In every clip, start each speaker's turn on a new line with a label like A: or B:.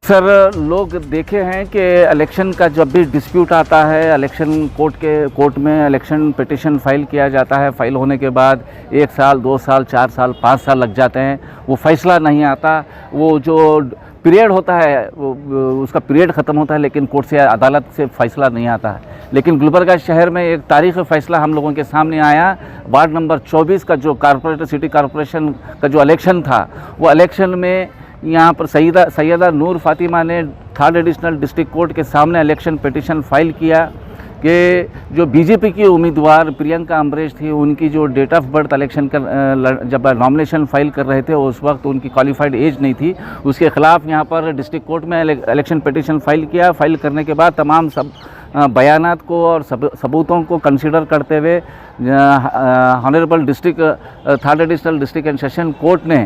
A: अक्सर लोग देखे हैं कि इलेक्शन का जब भी डिस्प्यूट आता है, इलेक्शन कोर्ट में इलेक्शन पिटिशन फाइल किया जाता है। फाइल होने के बाद 1 साल, 2 साल, 4 साल, 5 साल लग जाते हैं, वो फैसला नहीं आता। वो जो पीरियड होता है उसका पीरियड ख़त्म होता है, लेकिन कोर्ट से, अदालत से फ़ैसला नहीं आता है। लेकिन गुलबर्गा शहर में एक तारीख़ी फ़ैसला हम लोगों के सामने आया। वार्ड नंबर 24 का जो सिटी कॉरपोरेशन का जो इलेक्शन था, वो इलेक्शन में यहाँ पर सैयदा नूर फातिमा ने 3rd एडिशनल डिस्ट्रिक्ट कोर्ट के सामने इलेक्शन पिटिशन फाइल किया कि जो बीजेपी की उम्मीदवार प्रियंका अम्बरेश थी, उनकी जो डेट ऑफ बर्थ इलेक्शन जब नॉमिनेशन फाइल कर रहे थे उस वक्त उनकी क्वालिफाइड एज नहीं थी। उसके ख़िलाफ़ यहाँ पर डिस्ट्रिक्ट कोर्ट में इलेक्शन पिटिशन फाइल किया। फाइल करने के बाद तमाम बयानात को और सबूतों को कंसिडर करते हुए honourable 3rd additional district and session court ने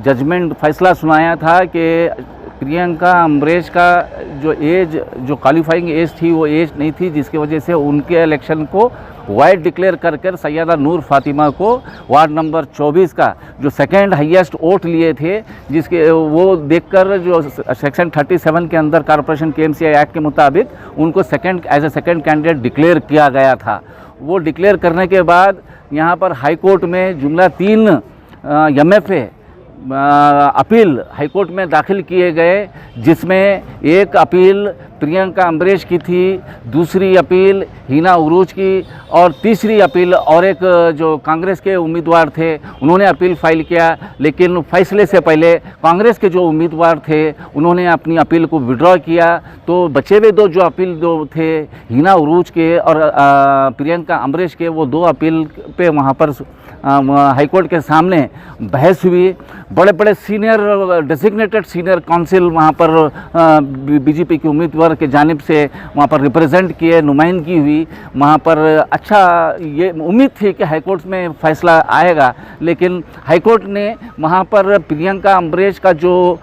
A: जजमेंट फैसला सुनाया था कि प्रियंका अम्बरेश का जो क्वालिफाइंग एज थी वो एज नहीं थी, जिसकी वजह से उनके इलेक्शन को वाइड डिक्लेयर कर सैयदा नूर फातिमा को वार्ड नंबर 24 का जो सेकंड हाईएस्ट वोट लिए थे, जिसके वो देखकर जो सेक्शन 37 के अंदर कॉर्पोरेशन KMCI एक्ट के मुताबिक उनको as a second candidate declare किया गया था। वो डिक्लेयर करने के बाद यहाँ पर हाई कोर्ट में जुमला 3 MFA अपील हाईकोर्ट में दाखिल किए गए, जिसमें एक अपील प्रियंका अम्बरेश की थी, दूसरी अपील हिना उरूज की और तीसरी अपील और एक जो कांग्रेस के उम्मीदवार थे उन्होंने अपील फाइल किया। लेकिन फैसले से पहले कांग्रेस के जो उम्मीदवार थे उन्होंने अपनी अपील को विड्रॉ किया। तो बचे हुए जो अपील थे हिना उरूज के और प्रियंका अम्बरेश के, वो 2 अपील पे वहाँ पर हाईकोर्ट के सामने बहस हुई। बड़े बड़े डेजिग्नेटेड सीनियर काउंसिल वहाँ पर बीजेपी के उम्मीदवार के जानिब से वहाँ पर रिप्रेजेंट किए, नुमाइंदगी हुई। वहाँ पर अच्छा ये उम्मीद थी कि हाईकोर्ट में फ़ैसला आएगा, लेकिन हाईकोर्ट ने वहाँ पर प्रियंका अम्बरेश का जो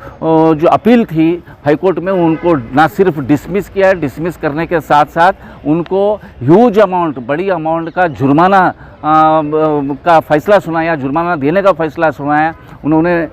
A: अपील थी हाईकोर्ट में, उनको ना सिर्फ डिसमिस किया, डिसमिस करने के साथ साथ उनको ह्यूज अमाउंट, बड़ी अमाउंट का जुर्माना का फ़ैसला सुनाया, जुर्माना देने का फ़ैसला सुनाया। उन्होंने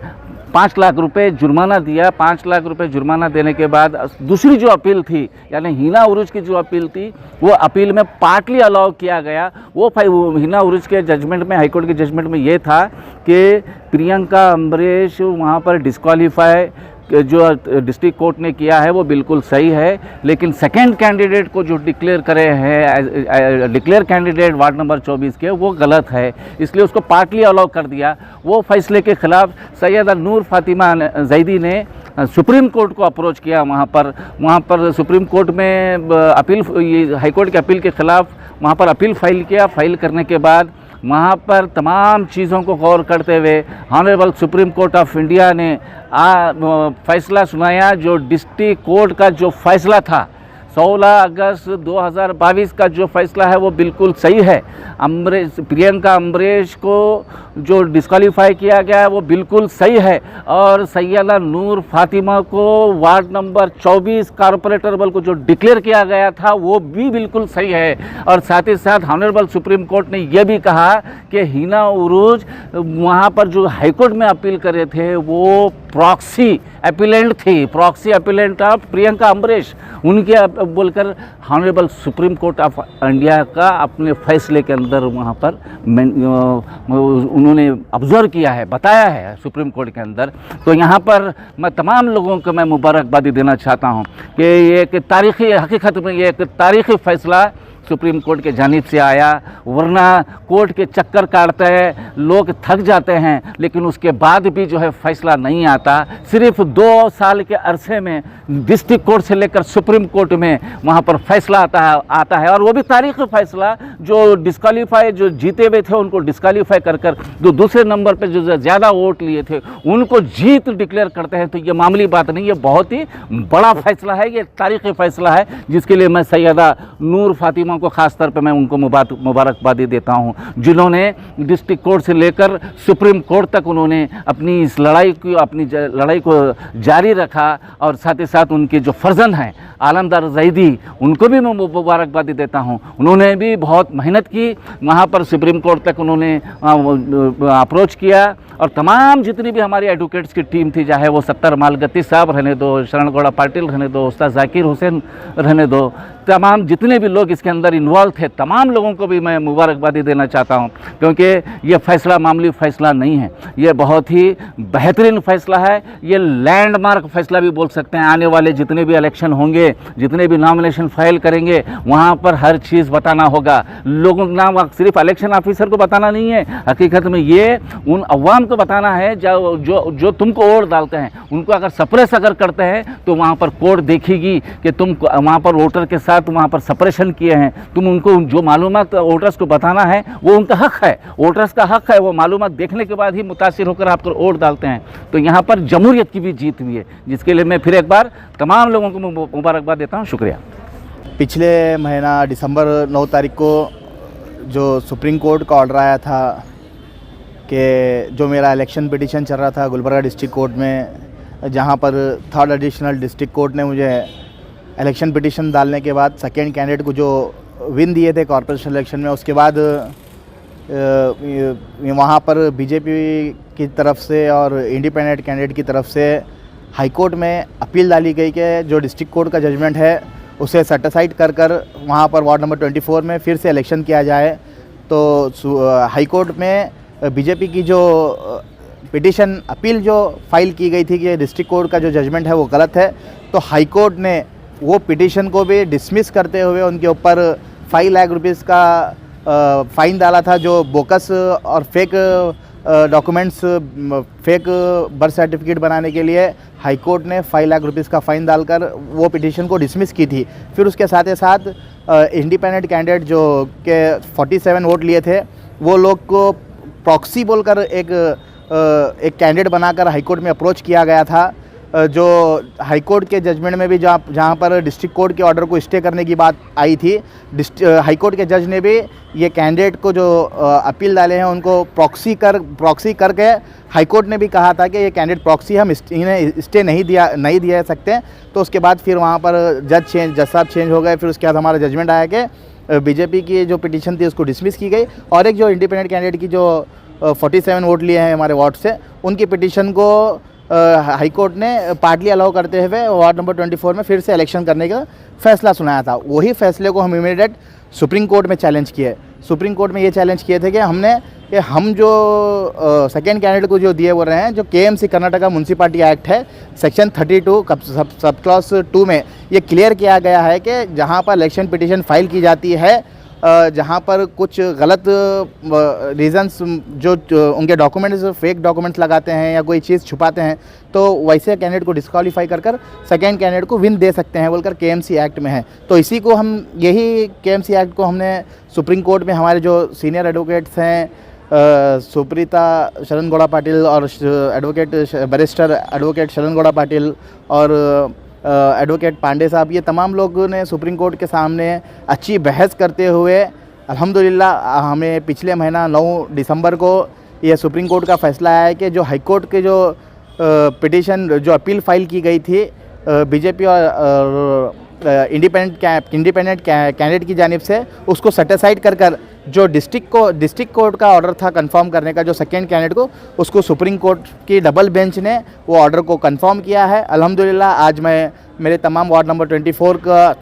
A: 5 लाख रुपए जुर्माना दिया। 5 लाख रुपए जुर्माना देने के बाद दूसरी जो अपील थी, यानी हिना उरूज की जो अपील थी, वो अपील में पार्टली अलाउ किया गया। वो हिना उरूज के जजमेंट में, हाईकोर्ट के जजमेंट में ये था कि प्रियंका अम्बरेश वहाँ पर डिस्क्वालीफाई जो डिस्ट्रिक्ट कोर्ट ने किया है वो बिल्कुल सही है, लेकिन सेकंड कैंडिडेट को जो डिक्लेयर करे हैं डिक्लेयर कैंडिडेट वार्ड नंबर 24 के, वो गलत है, इसलिए उसको पार्टली अलाउ कर दिया। वो फैसले के ख़िलाफ़ सैयदा नूर फातिमा जैदी ने सुप्रीम कोर्ट को अप्रोच किया। वहाँ पर सुप्रीम कोर्ट में अपील, हाईकोर्ट के अपील के ख़िलाफ़ वहाँ पर अपील फाइल किया। फाइल करने के बाद वहाँ पर तमाम चीज़ों को गौर करते हुए honourable supreme court of India ने फैसला सुनाया। जो डिस्ट्रिक्ट कोर्ट का जो फैसला था 16 अगस्त 2022 का जो फैसला है वो बिल्कुल सही है। प्रियंका अम्बरेश को जो डिस्क्वालीफाई किया गया है वो बिल्कुल सही है, और सैयदा नूर फातिमा को वार्ड नंबर 24 कॉर्पोरेटर बल को जो डिक्लेयर किया गया था वो भी बिल्कुल सही है। और साथ ही साथ ऑनरेबल सुप्रीम कोर्ट ने यह भी कहा कि हिना उरूज वहाँ पर जो हाईकोर्ट में अपील करे थे वो प्रॉक्सी अपीलेंट थी, proxy appellate of Priyanka Ambresh, उनके बोलकर honourable supreme court of India का अपने फैसले के अंदर वहाँ पर उन्होंने ऑब्जर्व किया है, बताया है सुप्रीम कोर्ट के अंदर। तो यहाँ पर मैं तमाम लोगों को मैं मुबारकबादी देना चाहता हूँ कि ये एक तारीख़ी, हकीकत में ये एक तारीख़ी फ़ैसला सुप्रीम कोर्ट के जानिब से आया। वरना कोर्ट के चक्कर काटते हैं, लोग थक जाते हैं, लेकिन उसके बाद भी जो है फैसला नहीं आता। सिर्फ 2 साल के अरसे में डिस्ट्रिक्ट कोर्ट से लेकर सुप्रीम कोर्ट में वहाँ पर फैसला आता है, और वो भी तारीख़ी फैसला। जो डिस्क्वालीफाई, जो जीते हुए थे उनको डिस्क्वालीफाई कर जो दूसरे नंबर पर जो ज़्यादा वोट लिए थे उनको जीत डिक्लेयर करते हैं। तो ये मामूली बात नहीं, ये बहुत ही बड़ा फैसला है, ये तारीख़ी फैसला है, जिसके लिए मैं सैयदा नूर फातिमा को ख़ास तौर पे मैं उनको मुबारकबादी देता हूँ, जिन्होंने डिस्ट्रिक्ट कोर्ट से लेकर सुप्रीम कोर्ट तक उन्होंने अपनी इस लड़ाई को जारी रखा। और साथ ही साथ उनके जो फर्जन हैं आलमदार जैदी, उनको भी मैं मुबारकबादी देता हूँ। उन्होंने भी बहुत मेहनत की, वहाँ पर सुप्रीम कोर्ट तक उन्होंने अप्रोच किया। और तमाम जितनी भी हमारी एडवोकेट्स की टीम थी, चाहे वो सत्तर मालगत्ती साहब रहने दो, शरण गौड़ा पाटिल रहने दो, उस्ताद जाकिर हुसैन रहने दो, तमाम जितने भी लोग इसके अंदर इन्वॉल्व थे, तमाम लोगों को भी मैं मुबारकबादी देना चाहता हूं, क्योंकि ये फ़ैसला मामूली फ़ैसला नहीं है, ये बहुत ही बेहतरीन फ़ैसला है। ये लैंडमार्क फ़ैसला भी बोल सकते हैं। आने वाले जितने भी इलेक्शन होंगे, जितने भी नॉमिनेशन फाइल करेंगे, वहाँ पर हर चीज़ बताना होगा। लोगों का नाम सिर्फ इलेक्शन ऑफिसर को बताना नहीं है, हकीकत में ये उन अवाम को बताना है जो तुमको वोट डालते हैं, उनको अगर सप्रेस अगर करते हैं तो वहाँ पर कोर्ट देखेगी कि तुम वहाँ पर वोटर के साथ वहाँ पर सप्रेशन किए हैं। तुम उनको जो मालूमात वोटर्स को बताना है वो उनका हक है, वोटर्स का हक है। वो मालूमात देखने के बाद ही मुतासिर होकर आप वोट डालते हैं। तो यहाँ पर जमहूरियत की भी जीत हुई है, जिसके लिए मैं फिर एक बार तमाम लोगों को मुबारकबाद देता हूँ। शुक्रिया।
B: पिछले महीना दिसंबर 9 तारीख को जो सुप्रीम कोर्ट का ऑर्डर आया था कि जो मेरा इलेक्शन पिटीशन चल रहा था गुलबर्गा डिस्ट्रिक्ट कोर्ट में, जहाँ पर थर्ड एडिशनल डिस्ट्रिक्ट कोर्ट ने मुझे इलेक्शन पिटीशन डालने के बाद सेकेंड कैंडिडेट को जो विन दिए थे कॉर्पोरेशन इलेक्शन में, उसके बाद वहाँ पर बीजेपी की तरफ से और इंडिपेंडेंट कैंडिडेट की तरफ से हाई कोर्ट में अपील डाली गई कि जो डिस्ट्रिक्ट कोर्ट का जजमेंट है उसे सेटिसाइड कर वहाँ पर वार्ड नंबर 24 में फिर से इलेक्शन किया जाए। तो हाई कोर्ट में बीजेपी की जो पिटीशन अपील जो फाइल की गई थी कि डिस्ट्रिक्ट कोर्ट का जो जजमेंट है वो गलत है, तो हाई कोर्ट ने वो पिटीशन को भी डिसमिस करते हुए उनके ऊपर 5 लाख रुपीज़ का फ़ाइन डाला था। जो बोकस और fake documents, fake birth certificate बनाने के लिए हाई कोर्ट ने 5 लाख रुपीज़ का फ़ाइन डालकर वो पिटीशन को डिसमिस की थी। फिर उसके साथ ही साथ इंडिपेंडेंट कैंडिडेट जो के 47 वोट लिए थे, वो लोग को प्रॉक्सी बोलकर एक कैंडिडेट बनाकर हाई कोर्ट में अप्रोच किया गया था। जो हाई कोर्ट के जजमेंट में भी जहाँ पर डिस्ट्रिक्ट कोर्ट के ऑर्डर को स्टे करने की बात आई थी, हाई कोर्ट के जज ने भी ये कैंडिडेट को जो अपील डाले हैं उनको प्रॉक्सी करके हाई कोर्ट ने भी कहा था कि ये कैंडिडेट प्रॉक्सी हम इन्हें स्टे नहीं दिया सकते। तो उसके बाद फिर वहाँ पर जज साहब चेंज हो गए। फिर उसके बाद हमारा जजमेंट आया कि बीजेपी की जो पिटीशन थी उसको डिसमिस की गई, और एक जो इंडिपेंडेंट कैंडिडेट की जो 47 वोट लिए हैं हमारे वार्ड से, उनकी पिटीशन को हाई कोर्ट ने पार्टली अलाउ करते हुए वार्ड नंबर 24 में फिर से इलेक्शन करने का फैसला सुनाया था। वही फैसले को हम इमीडिएट सुप्रीम कोर्ट में चैलेंज किए। सुप्रीम कोर्ट में ये चैलेंज किए थे कि हम जो सेकेंड कैंडिडेट को जो दिए बोल रहे हैं, जो KMC कर्नाटका म्यूनसिपालिटी एक्ट है सेक्शन 32 सब क्लॉज 2 में ये क्लियर किया गया है कि जहाँ पर इलेक्शन पिटीशन फाइल की जाती है, जहाँ पर कुछ गलत रीज़न्स जो उनके डॉक्यूमेंट्स फेक डॉक्यूमेंट्स लगाते हैं या कोई चीज़ छुपाते हैं, तो वैसे कैंडिडेट को डिस्क्वालीफाई कर सेकेंड कैंडिडेट को विन दे सकते हैं बोलकर KMC एक्ट में है। तो इसी को यही KMC एक्ट को हमने सुप्रीम कोर्ट में हमारे जो सीनियर एडवोकेट्स हैं, सुप्रीता शरण गौड़ा पाटिल और बैरिस्टर एडवोकेट शरण गौड़ा पाटिल और एडवोकेट पांडे साहब, ये तमाम लोगों ने सुप्रीम कोर्ट के सामने अच्छी बहस करते हुए अल्हम्दुलिल्लाह हमें पिछले महीना 9 दिसंबर को ये सुप्रीम कोर्ट का फैसला आया है कि जो हाई कोर्ट के जो पिटीशन जो अपील फाइल की गई थी बीजेपी और इंडिपेंडेंट कैंडिडेट की जानिब से, उसको सेटिसाइड कर जो डिस्ट्रिक्ट कोर्ट का ऑर्डर था कंफर्म करने का जो सेकेंड कैंडिडेट को, उसको सुप्रीम कोर्ट की डबल बेंच ने वो ऑर्डर को कंफर्म किया है। अल्हम्दुलिल्लाह आज मैं मेरे तमाम वार्ड नंबर 24 का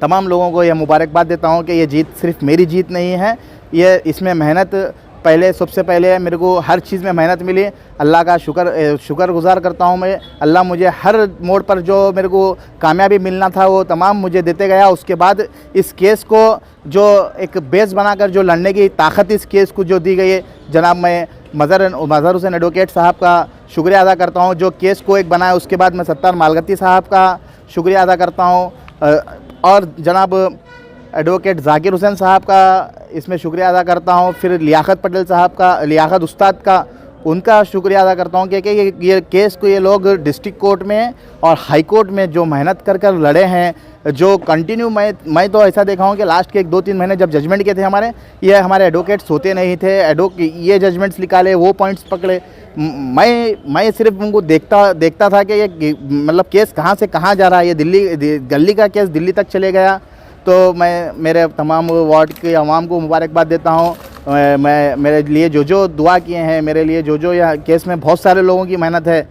B: तमाम लोगों को यह मुबारकबाद देता हूँ कि ये जीत सिर्फ मेरी जीत नहीं है, ये इसमें मेहनत सबसे पहले मेरे को हर चीज़ में मेहनत मिली। अल्लाह का शुक्रगुजार करता हूँ मैं। अल्लाह मुझे हर मोड़ पर जो मेरे को कामयाबी मिलना था वो तमाम मुझे देते गया। उसके बाद इस केस को जो एक बेस बनाकर जो लड़ने की ताकत इस केस को जो दी गई है, जनाब मैं मज़हर हुसैन एडवोकेट साहब का शुक्रिया अदा करता हूँ जो केस को एक बनाया। उसके बाद मैं सत्तार मालगत्ती साहब का शुक्रिया अदा करता हूँ और जनाब एडवोकेट जाकिर हुसैन साहब का इसमें शुक्रिया अदा करता हूँ। फिर लियाकत पटेल साहब का, लियाकत उस्ताद का उनका शुक्रिया अदा करता हूँ कि ये केस को ये लोग डिस्ट्रिक्ट कोर्ट में और हाई कोर्ट में जो मेहनत कर कर लड़े हैं, जो कंटिन्यू मैं तो ऐसा देखा हूँ कि लास्ट के 1-2-3 महीने जब जजमेंट के थे हमारे एडवोकेट्स होते नहीं थे, ये जजमेंट्स निकाले, वो पॉइंट्स पकड़े। मैं सिर्फ उनको देखता था कि ये मतलब केस कहाँ से कहाँ जा रहा है, ये गली का केस दिल्ली तक चले गया। तो मैं मेरे तमाम वार्ड के अवाम को मुबारकबाद देता हूँ। मैं मेरे लिए जो दुआ किए हैं, मेरे लिए जो यह केस में बहुत सारे लोगों की मेहनत है,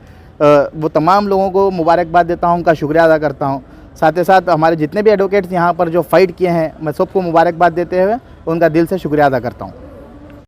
B: वो तमाम लोगों को मुबारकबाद देता हूँ, उनका शुक्रिया अदा करता हूँ। साथ ही साथ हमारे जितने भी एडवोकेट्स यहाँ पर जो फ़ाइट किए हैं, मैं सबको मुबारकबाद देते हुए उनका दिल से शुक्रिया अदा करता हूँ।